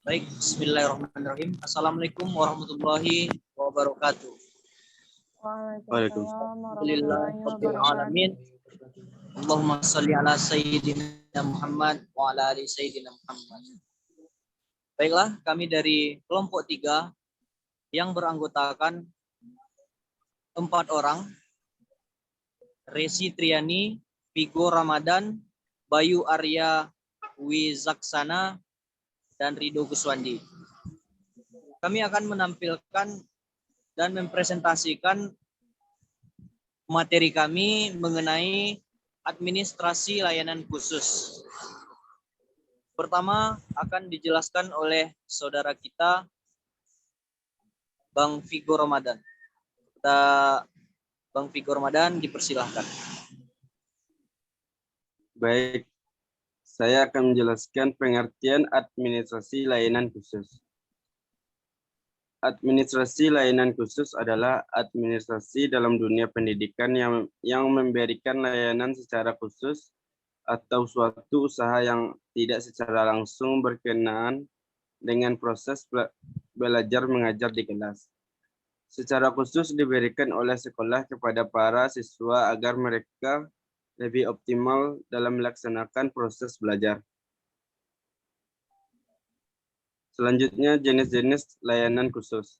Baik, bismillahirrahmanirrahim. Assalamualaikum warahmatullahi wabarakatuh. Waalaikumsalam Alhamdulillah warahmatullahi rabbil wabarakatuh. alamin. Allahumma shalli ala sayyidina Muhammad wa ala ali sayyidina Muhammad. Baiklah, kami dari kelompok 3 yang beranggotakan 4 orang, Resi Triani, Vigo Ramadan, Bayu Arya Wizaksana, dan Rido Guswandi. Kami akan menampilkan dan mempresentasikan materi kami mengenai administrasi layanan khusus. Pertama akan dijelaskan oleh saudara kita, Bang Vigo Ramadan. Bang Vigo Ramadan, dipersilahkan. Baik, saya akan menjelaskan pengertian administrasi layanan khusus. Administrasi layanan khusus adalah administrasi dalam dunia pendidikan yang memberikan layanan secara khusus atau suatu usaha yang tidak secara langsung berkenaan dengan proses belajar mengajar di kelas. Secara khusus diberikan oleh sekolah kepada para siswa agar mereka lebih optimal dalam melaksanakan proses belajar. Selanjutnya, jenis-jenis layanan khusus,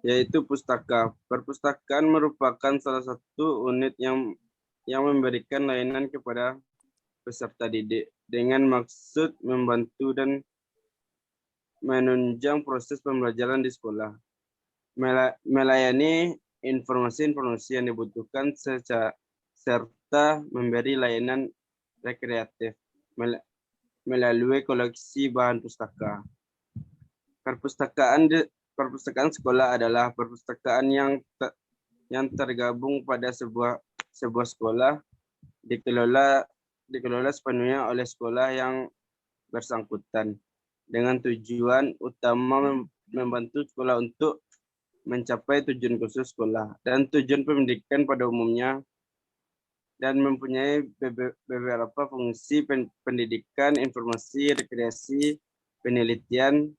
yaitu pustaka. Perpustakaan merupakan salah satu unit yang memberikan layanan kepada peserta didik dengan maksud membantu dan menunjang proses pembelajaran di sekolah, melayani informasi-informasi yang dibutuhkan serta memberi layanan rekreatif melalui koleksi bahan pustaka. Perpustakaan sekolah adalah perpustakaan yang tergabung pada sebuah sekolah, dikelola sepenuhnya oleh sekolah yang bersangkutan dengan tujuan utama membantu sekolah untuk mencapai tujuan khusus sekolah dan tujuan pendidikan pada umumnya, dan mempunyai beberapa fungsi pendidikan, informasi, rekreasi, penelitian,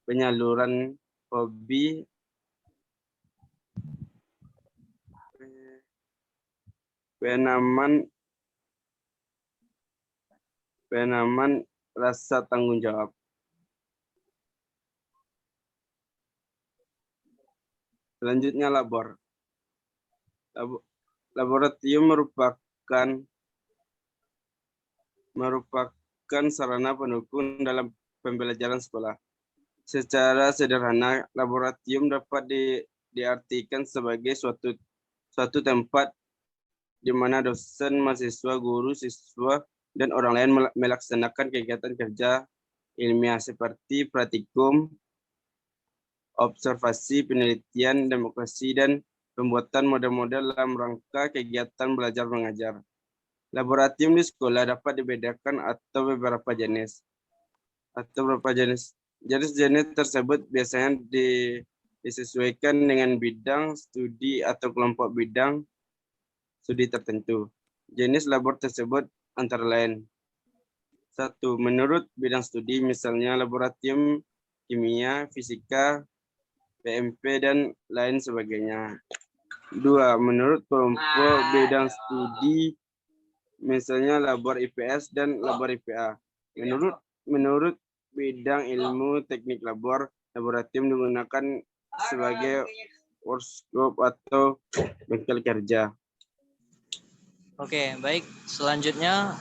penyaluran hobi, penaman rasa tanggung jawab. Selanjutnya, laboratorium merupakan sarana pendukung dalam pembelajaran sekolah. Secara sederhana, laboratorium dapat diartikan sebagai suatu tempat di mana dosen, mahasiswa, guru, siswa, dan orang lain melaksanakan kegiatan kerja ilmiah seperti praktikum, observasi, penelitian, demokrasi, dan pembuatan model-model dalam rangka kegiatan belajar mengajar. Laboratorium di sekolah dapat dibedakan atau beberapa jenis. Jenis-jenis tersebut biasanya disesuaikan dengan bidang studi atau kelompok bidang studi tertentu. Jenis labor tersebut antara lain: 1. Menurut bidang studi, misalnya laboratorium kimia, fisika, PMP, dan lain sebagainya. 2. Menurut kelompok bidang studi, misalnya labor IPS dan labor IPA. Menurut bidang ilmu teknik laboratorium digunakan sebagai workshop atau bengkel kerja. Oke, baik. Selanjutnya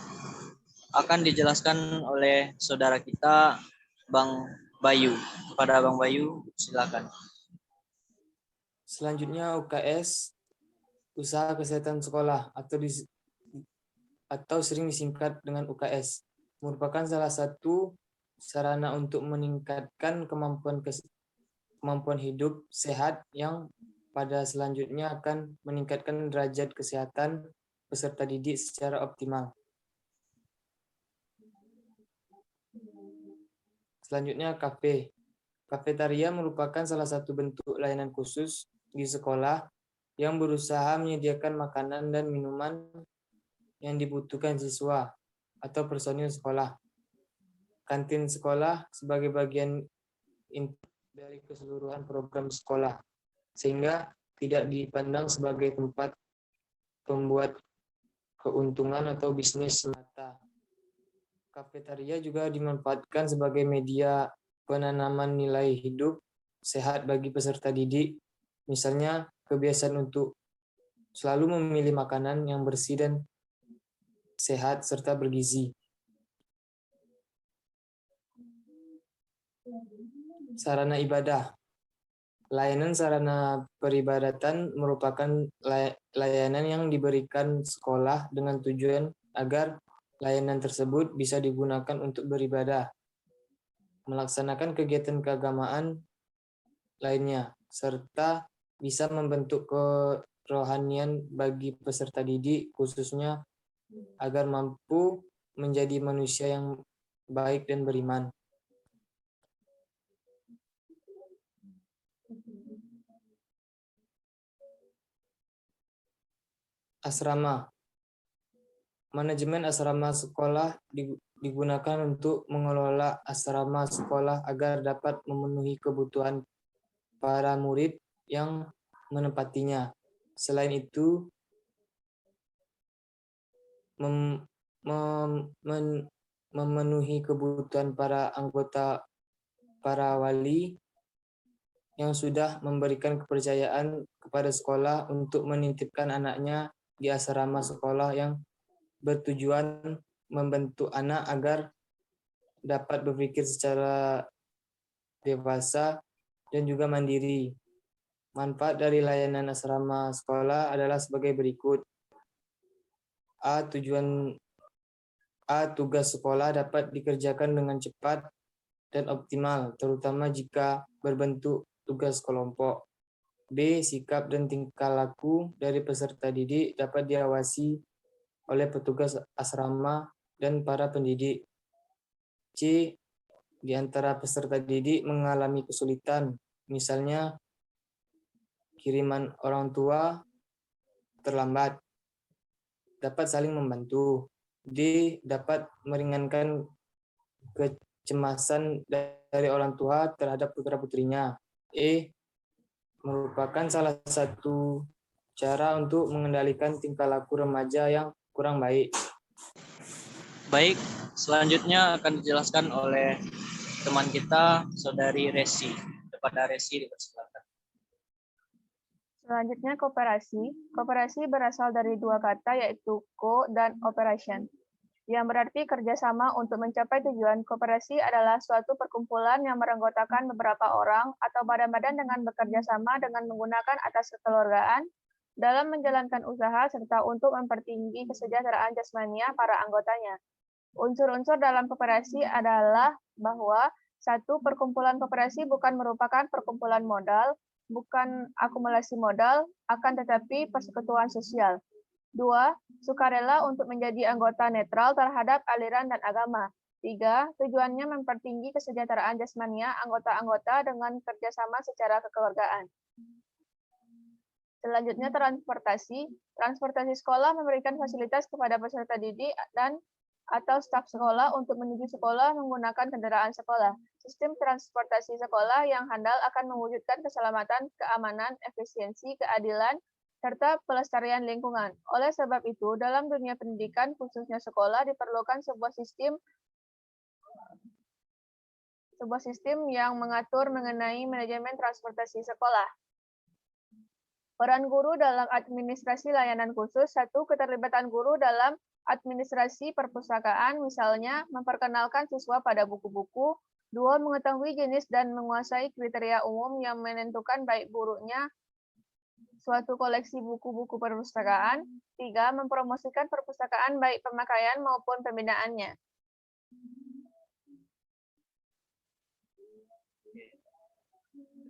akan dijelaskan oleh saudara kita, Bang Bayu. Kepada Bang Bayu, silakan. Selanjutnya UKS, usaha kesehatan sekolah, atau sering disingkat dengan UKS, merupakan salah satu sarana untuk meningkatkan kemampuan hidup sehat yang pada selanjutnya akan meningkatkan derajat kesehatan peserta didik secara optimal. Selanjutnya kafe. Kafetaria merupakan salah satu bentuk layanan khusus di sekolah yang berusaha menyediakan makanan dan minuman yang dibutuhkan siswa atau personil sekolah kantin sekolah sebagai bagian dari keseluruhan program sekolah, sehingga tidak dipandang sebagai tempat pembuat keuntungan atau bisnis semata. Kafetaria juga dimanfaatkan sebagai media penanaman nilai hidup sehat bagi peserta didik, misalnya kebiasaan untuk selalu memilih makanan yang bersih dan sehat serta bergizi. Sarana ibadah. Layanan sarana peribadatan merupakan layanan yang diberikan sekolah dengan tujuan agar layanan tersebut bisa digunakan untuk beribadah, melaksanakan kegiatan keagamaan lainnya, serta bisa membentuk kerohanian bagi peserta didik, khususnya agar mampu menjadi manusia yang baik dan beriman. Asrama. Manajemen asrama sekolah digunakan untuk mengelola asrama sekolah agar dapat memenuhi kebutuhan para murid yang menempatinya. Selain itu, memenuhi kebutuhan para wali yang sudah memberikan kepercayaan kepada sekolah untuk menitipkan anaknya di asrama sekolah yang bertujuan membentuk anak agar dapat berpikir secara dewasa dan juga mandiri. Manfaat dari layanan asrama sekolah adalah sebagai berikut. Tugas sekolah dapat dikerjakan dengan cepat dan optimal, terutama jika berbentuk tugas kelompok. B. Sikap dan tingkah laku dari peserta didik dapat diawasi oleh petugas asrama dan para pendidik. C. Di antara peserta didik mengalami kesulitan, misalnya kiriman orang tua terlambat, dapat saling membantu. D. Dapat meringankan kecemasan dari orang tua terhadap putra-putrinya. E. Merupakan salah satu cara untuk mengendalikan tingkah laku remaja yang kurang baik. Baik, selanjutnya akan dijelaskan oleh teman kita, Saudari Resi. Kepada Resi dipersilakan. Selanjutnya kooperasi. Kooperasi berasal dari dua kata yaitu co dan operation, yang berarti kerjasama untuk mencapai tujuan. Kooperasi adalah suatu perkumpulan yang beranggotakan beberapa orang atau badan-badan dengan bekerja sama dengan menggunakan atas kekeluargaan dalam menjalankan usaha serta untuk mempertinggi kesejahteraan jasmania para anggotanya. Unsur-unsur dalam kooperasi adalah bahwa satu, perkumpulan kooperasi bukan merupakan perkumpulan modal, bukan akumulasi modal, akan tetapi persekutuan sosial. 2. Sukarela untuk menjadi anggota netral terhadap aliran dan agama. 3. Tujuannya mempertinggi kesejahteraan jasmania anggota-anggota dengan kerjasama secara kekeluargaan. Selanjutnya transportasi. Transportasi sekolah memberikan fasilitas kepada peserta didik dan atau staf sekolah untuk menuju sekolah menggunakan kendaraan sekolah. Sistem transportasi sekolah yang handal akan mewujudkan keselamatan, keamanan, efisiensi, keadilan, serta pelestarian lingkungan. Oleh sebab itu, dalam dunia pendidikan, khususnya sekolah, diperlukan sebuah sistem yang mengatur mengenai manajemen transportasi sekolah. Peran guru dalam administrasi layanan khusus. 1. Keterlibatan guru dalam administrasi perpustakaan, misalnya memperkenalkan siswa pada buku-buku. 2. Mengetahui jenis dan menguasai kriteria umum yang menentukan baik buruknya suatu koleksi buku-buku perpustakaan. 3. Mempromosikan perpustakaan baik pemakaian maupun pembinaannya.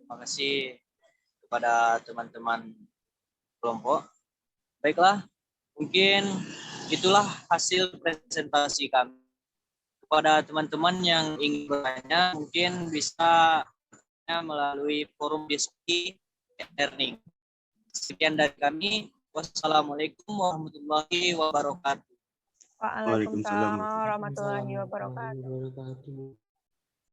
Terima kasih kepada teman-teman kelompok. Baiklah, mungkin itulah hasil presentasi kami. Kepada teman-teman yang ingin bertanya, mungkin bisa melalui forum diskusi e-learning. Sekian dari kami. Wassalamualaikum warahmatullahi wabarakatuh. Waalaikumsalam Waalaikumsalam. warahmatullahi wabarakatuh. warahmatullahi wabarakatuh.